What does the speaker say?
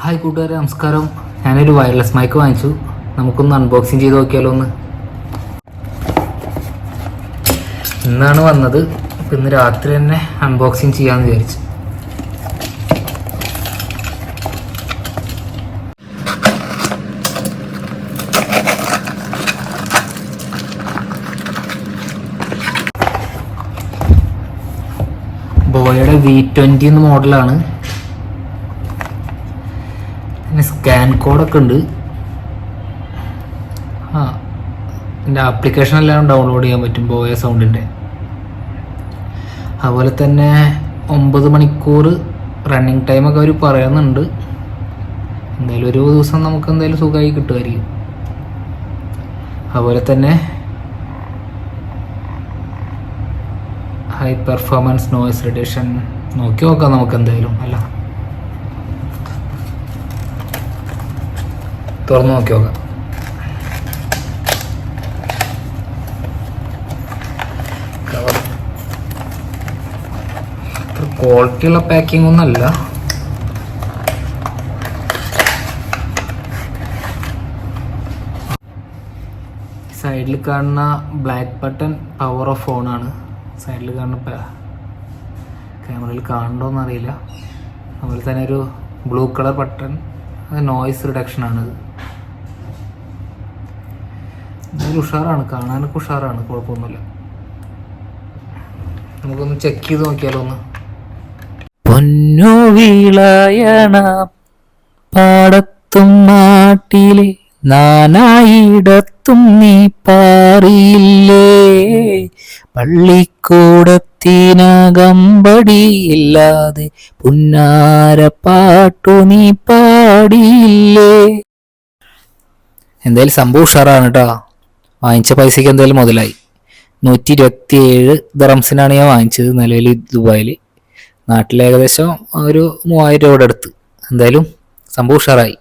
Hi കൂട്ടുകാരെ, നമസ്കാരം. ഞാനൊരു വയർലെസ് മൈക്ക് വാങ്ങിച്ചു. നമുക്കൊന്ന് അൺബോക്സിങ് ചെയ്ത് നോക്കിയാലോ ഒന്ന്. ഇന്നാണ് വന്നത്. അപ്പം ഇന്ന് രാത്രി തന്നെ അൺബോക്സിങ് ചെയ്യാമെന്ന് വിചാരിച്ചു. ബോയുടെ V20 എന്ന മോഡലാണ്. പിന്നെ സ്കാൻ കോഡൊക്കെ ഉണ്ട്. എൻ്റെ ആപ്ലിക്കേഷൻ എല്ലാം ഡൗൺലോഡ് ചെയ്യാൻ പറ്റും ബോയ സൗണ്ടിൻ്റെ. അതുപോലെ തന്നെ 9 മണിക്കൂർ റണ്ണിങ് ടൈമൊക്കെ അവർ പറയുന്നുണ്ട്. എന്തായാലും ഒരു ദിവസം നമുക്ക് എന്തായാലും സുഖമായി കിട്ടുമായിരിക്കും. അതുപോലെ തന്നെ ഹൈ പെർഫോമൻസ് നോയ്സ് റിഡക്ഷൻ നോക്കി നോക്കാം നമുക്ക് എന്തായാലും. അല്ല, തുറന്ന് നോക്കി നോക്കാം. അത്ര ക്വാളിറ്റിയുള്ള പാക്കിംഗ് ഒന്നല്ല. സൈഡിൽ കാണുന്ന black button power of on ആണ്. സൈഡിൽ കാണുന്ന ക്യാമറയിൽ കാണണ്ടോന്ന് അറിയില്ല. അതുപോലെ തന്നെ ഒരു ബ്ലൂ കളർ ബട്ടൺ, അത് നോയ്സ് റിഡക്ഷൻ ആണിത്. എന്തായാലും ഉഷാറാണ്, കാണാനൊക്കെ ഉഷാറാണ്, കുഴപ്പമൊന്നുമില്ല. നമുക്കൊന്ന് ചെക്ക് ചെയ്ത് നോക്കിയാലോ ഒന്ന്. പൊന്നു വീളയണ പാടത്തും നാട്ടിലെ നാനായിടത്തും നീ പാറിയില്ലേ, പള്ളിക്കൂടത്തിനകമ്പടിയില്ലാതെ പുന്നാര പാട്ടു നീ പാടിയില്ലേ. എന്തായാലും സംഭവം ഉഷാറാണ് കേട്ടോ. വാങ്ങിച്ച പൈസക്ക് എന്തായാലും മുതലായി. 127 ദിറംസിനാണ് ഞാൻ വാങ്ങിച്ചത് നിലവിൽ ദുബായിൽ. നാട്ടിൽ ഏകദേശം ഒരു 3000 രൂപയുടെ അടുത്ത്. എന്തായാലും സംഭവം ഉഷാറായി.